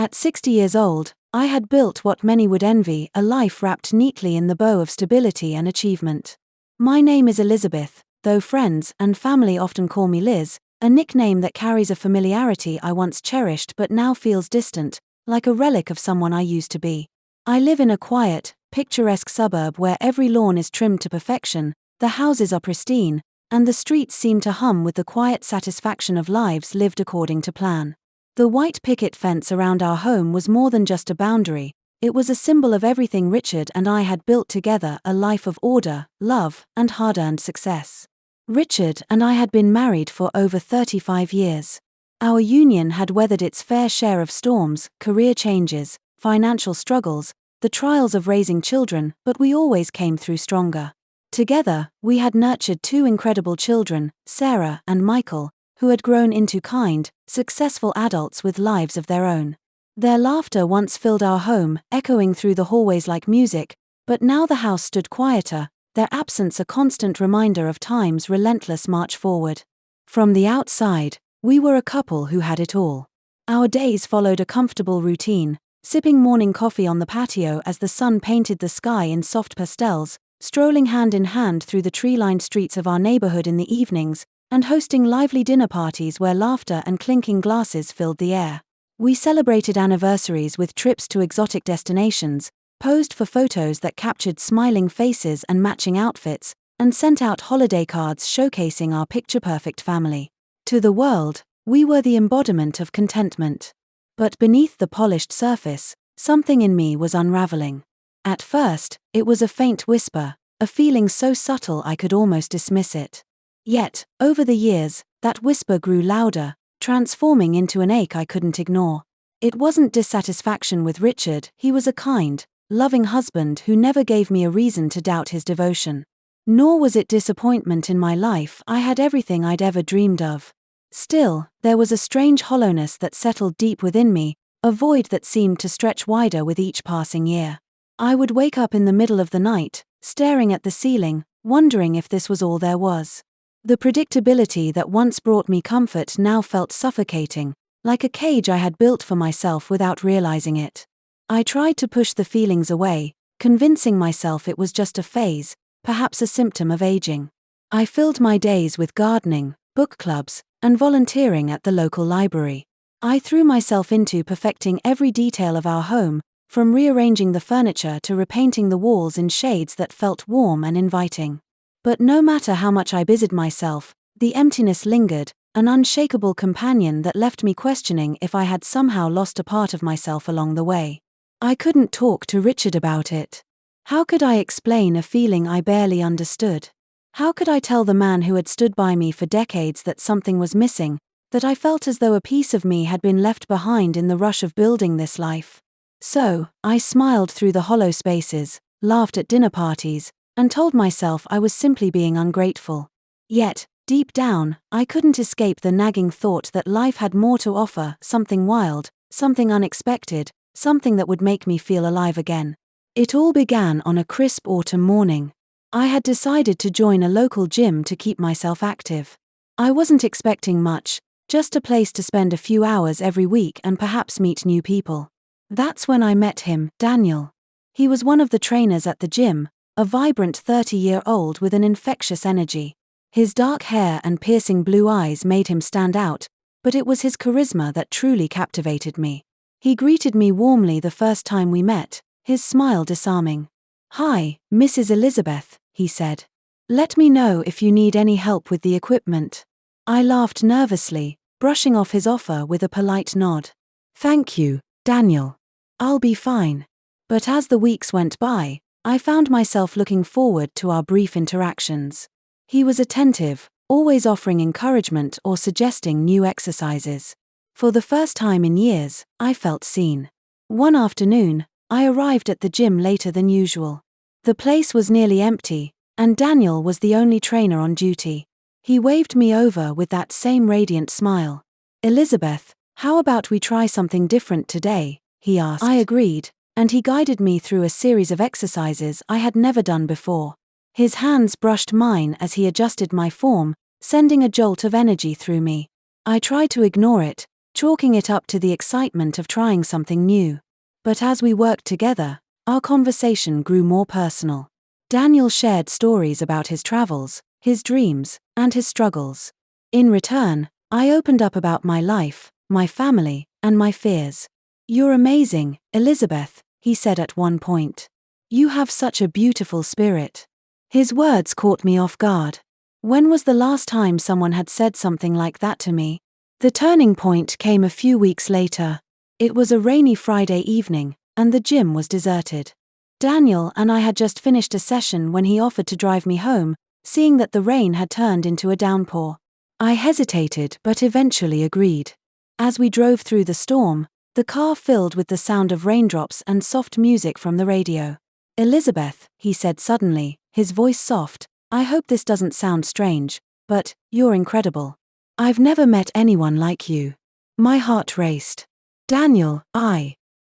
At 60 years old, I had built what many would envy, a life wrapped neatly in the bow of stability and achievement. My name is Elizabeth, though friends and family often call me Liz, a nickname that carries a familiarity I once cherished but now feels distant, like a relic of someone I used to be. I live in a quiet, picturesque suburb where every lawn is trimmed to perfection, the houses are pristine, and the streets seem to hum with the quiet satisfaction of lives lived according to plan. The white picket fence around our home was more than just a boundary, it was a symbol of everything Richard and I had built together, a life of order, love, and hard-earned success. Richard and I had been married for over 35 years. Our union had weathered its fair share of storms, career changes, financial struggles, the trials of raising children, but we always came through stronger. Together, we had nurtured two incredible children, Sarah and Michael, who had grown into kind, successful adults with lives of their own. Their laughter once filled our home, echoing through the hallways like music, but now the house stood quieter, their absence a constant reminder of time's relentless march forward. From the outside, we were a couple who had it all. Our days followed a comfortable routine, sipping morning coffee on the patio as the sun painted the sky in soft pastels, strolling hand in hand through the tree-lined streets of our neighborhood in the evenings, and hosting lively dinner parties where laughter and clinking glasses filled the air. We celebrated anniversaries with trips to exotic destinations, posed for photos that captured smiling faces and matching outfits, and sent out holiday cards showcasing our picture-perfect family. To the world, we were the embodiment of contentment. But beneath the polished surface, something in me was unraveling. At first, it was a faint whisper, a feeling so subtle I could almost dismiss it. Yet, over the years, that whisper grew louder, transforming into an ache I couldn't ignore. It wasn't dissatisfaction with Richard, he was a kind, loving husband who never gave me a reason to doubt his devotion. Nor was it disappointment in my life, I had everything I'd ever dreamed of. Still, there was a strange hollowness that settled deep within me, a void that seemed to stretch wider with each passing year. I would wake up in the middle of the night, staring at the ceiling, wondering if this was all there was. The predictability that once brought me comfort now felt suffocating, like a cage I had built for myself without realizing it. I tried to push the feelings away, convincing myself it was just a phase, perhaps a symptom of aging. I filled my days with gardening, book clubs, and volunteering at the local library. I threw myself into perfecting every detail of our home, from rearranging the furniture to repainting the walls in shades that felt warm and inviting. But no matter how much I busied myself, the emptiness lingered, an unshakable companion that left me questioning if I had somehow lost a part of myself along the way. I couldn't talk to Richard about it. How could I explain a feeling I barely understood? How could I tell the man who had stood by me for decades that something was missing, that I felt as though a piece of me had been left behind in the rush of building this life? So, I smiled through the hollow spaces, laughed at dinner parties, and told myself I was simply being ungrateful. Yet, deep down, I couldn't escape the nagging thought that life had more to offer, something wild, something unexpected, something that would make me feel alive again. It all began on a crisp autumn morning. I had decided to join a local gym to keep myself active. I wasn't expecting much, just a place to spend a few hours every week and perhaps meet new people. That's when I met him, Daniel. He was one of the trainers at the gym, a vibrant 30-year-old with an infectious energy. His dark hair and piercing blue eyes made him stand out, but it was his charisma that truly captivated me. He greeted me warmly the first time we met, his smile disarming. "Hi, Mrs. Elizabeth," he said. "Let me know if you need any help with the equipment." I laughed nervously, brushing off his offer with a polite nod. "Thank you, Daniel. I'll be fine." But as the weeks went by, I found myself looking forward to our brief interactions. He was attentive, always offering encouragement or suggesting new exercises. For the first time in years, I felt seen. One afternoon, I arrived at the gym later than usual. The place was nearly empty, and Daniel was the only trainer on duty. He waved me over with that same radiant smile. "Elizabeth, how about we try something different today?" he asked. I agreed, and he guided me through a series of exercises I had never done before. His hands brushed mine as he adjusted my form, sending a jolt of energy through me. I tried to ignore it, chalking it up to the excitement of trying something new. But as we worked together, our conversation grew more personal. Daniel shared stories about his travels, his dreams, and his struggles. In return, I opened up about my life, my family, and my fears. "You're amazing, Elizabeth," he said at one point. "You have such a beautiful spirit." His words caught me off guard. When was the last time someone had said something like that to me? The turning point came a few weeks later. It was a rainy Friday evening, and the gym was deserted. Daniel and I had just finished a session when he offered to drive me home, seeing that the rain had turned into a downpour. I hesitated but eventually agreed. As we drove through the storm, the car filled with the sound of raindrops and soft music from the radio. "Elizabeth," he said suddenly, his voice soft, "I hope this doesn't sound strange, but you're incredible. I've never met anyone like you." My heart raced. "Daniel,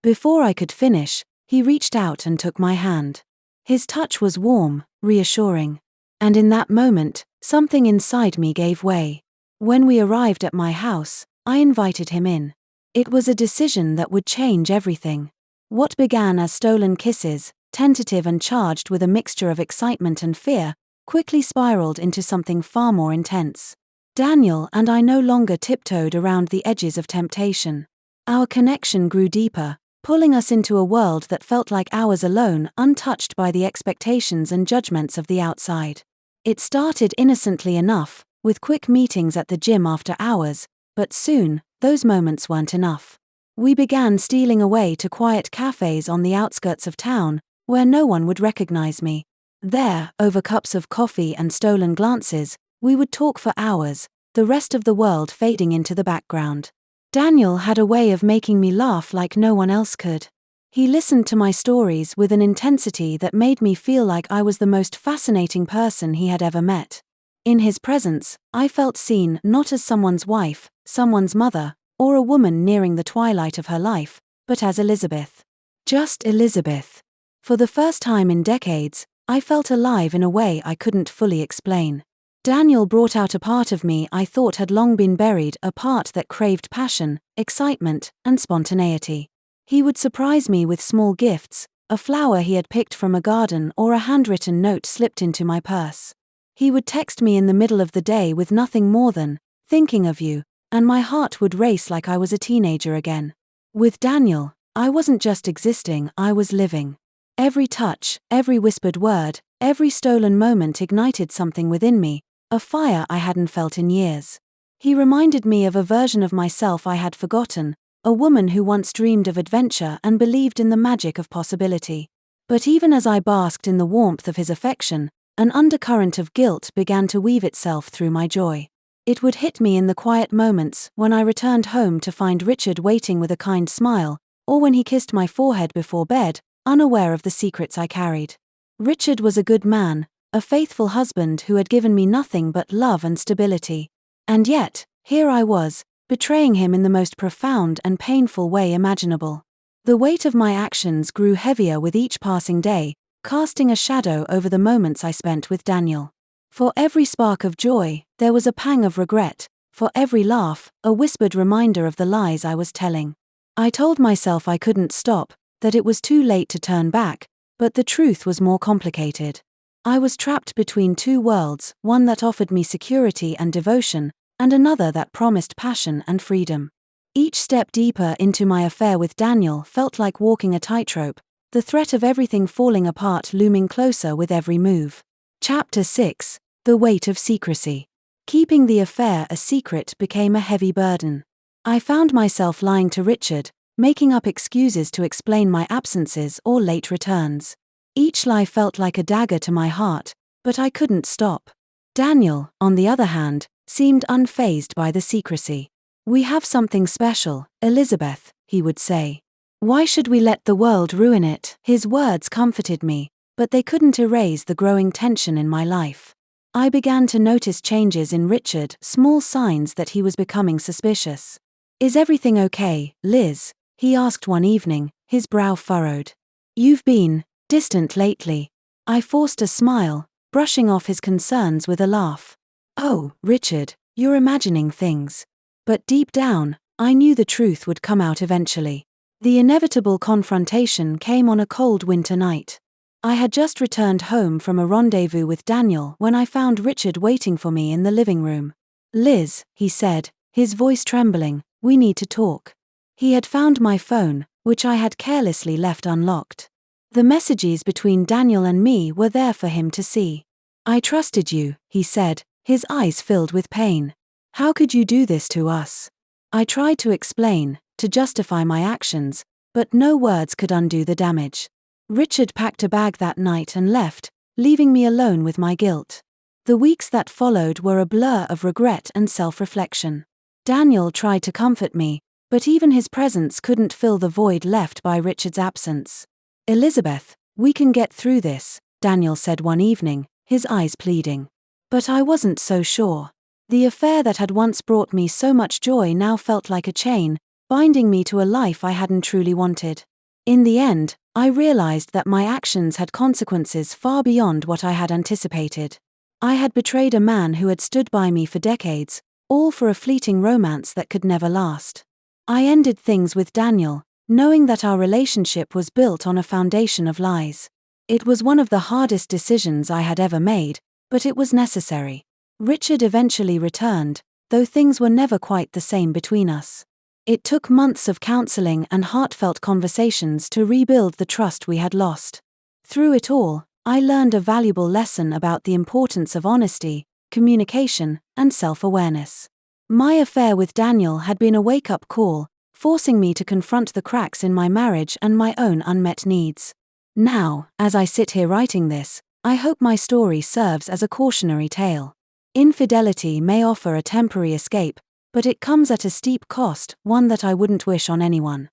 Before I could finish, he reached out and took my hand. His touch was warm, reassuring. And in that moment, something inside me gave way. When we arrived at my house, I invited him in. It was a decision that would change everything. What began as stolen kisses, tentative and charged with a mixture of excitement and fear, quickly spiraled into something far more intense. Daniel and I no longer tiptoed around the edges of temptation. Our connection grew deeper, pulling us into a world that felt like ours alone, untouched by the expectations and judgments of the outside. It started innocently enough, with quick meetings at the gym after hours, but soon, those moments weren't enough. We began stealing away to quiet cafes on the outskirts of town, where no one would recognize me. There, over cups of coffee and stolen glances, we would talk for hours, the rest of the world fading into the background. Daniel had a way of making me laugh like no one else could. He listened to my stories with an intensity that made me feel like I was the most fascinating person he had ever met. In his presence, I felt seen not as someone's wife, someone's mother, or a woman nearing the twilight of her life, but as Elizabeth. Just Elizabeth. For the first time in decades, I felt alive in a way I couldn't fully explain. Daniel brought out a part of me I thought had long been buried, a part that craved passion, excitement, and spontaneity. He would surprise me with small gifts, a flower he had picked from a garden or a handwritten note slipped into my purse. He would text me in the middle of the day with nothing more than, "Thinking of you," and my heart would race like I was a teenager again. With Daniel, I wasn't just existing, I was living. Every touch, every whispered word, every stolen moment ignited something within me, a fire I hadn't felt in years. He reminded me of a version of myself I had forgotten, a woman who once dreamed of adventure and believed in the magic of possibility. But even as I basked in the warmth of his affection, an undercurrent of guilt began to weave itself through my joy. It would hit me in the quiet moments when I returned home to find Richard waiting with a kind smile, or when he kissed my forehead before bed, unaware of the secrets I carried. Richard was a good man, a faithful husband who had given me nothing but love and stability. And yet, here I was, betraying him in the most profound and painful way imaginable. The weight of my actions grew heavier with each passing day, casting a shadow over the moments I spent with Daniel. For every spark of joy, there was a pang of regret, for every laugh, a whispered reminder of the lies I was telling. I told myself I couldn't stop, that it was too late to turn back, but the truth was more complicated. I was trapped between two worlds, one that offered me security and devotion, and another that promised passion and freedom. Each step deeper into my affair with Daniel felt like walking a tightrope, the threat of everything falling apart looming closer with every move. Chapter 6: The Weight of Secrecy. Keeping the affair a secret became a heavy burden. I found myself lying to Richard, making up excuses to explain my absences or late returns. Each lie felt like a dagger to my heart, but I couldn't stop. Daniel, on the other hand, seemed unfazed by the secrecy. "We have something special, Elizabeth," he would say. "Why should we let the world ruin it?" His words comforted me, but they couldn't erase the growing tension in my life. I began to notice changes in Richard, small signs that he was becoming suspicious. "Is everything okay, Liz?" he asked one evening, his brow furrowed. "You've been distant lately." I forced a smile, brushing off his concerns with a laugh. "Oh, Richard, you're imagining things." But deep down, I knew the truth would come out eventually. The inevitable confrontation came on a cold winter night. I had just returned home from a rendezvous with Daniel when I found Richard waiting for me in the living room. "Liz," he said, his voice trembling, "we need to talk." He had found my phone, which I had carelessly left unlocked. The messages between Daniel and me were there for him to see. "I trusted you," he said, his eyes filled with pain. "How could you do this to us?" I tried to explain, to justify my actions, but no words could undo the damage. Richard packed a bag that night and left, leaving me alone with my guilt. The weeks that followed were a blur of regret and self-reflection. Daniel tried to comfort me, but even his presence couldn't fill the void left by Richard's absence. "Elizabeth, we can get through this," Daniel said one evening, his eyes pleading. But I wasn't so sure. The affair that had once brought me so much joy now felt like a chain, binding me to a life I hadn't truly wanted. In the end, I realized that my actions had consequences far beyond what I had anticipated. I had betrayed a man who had stood by me for decades, all for a fleeting romance that could never last. I ended things with Daniel, knowing that our relationship was built on a foundation of lies. It was one of the hardest decisions I had ever made, but it was necessary. Richard eventually returned, though things were never quite the same between us. It took months of counseling and heartfelt conversations to rebuild the trust we had lost. Through it all, I learned a valuable lesson about the importance of honesty, communication, and self-awareness. My affair with Daniel had been a wake-up call, forcing me to confront the cracks in my marriage and my own unmet needs. Now, as I sit here writing this, I hope my story serves as a cautionary tale. Infidelity may offer a temporary escape, but it comes at a steep cost, one that I wouldn't wish on anyone.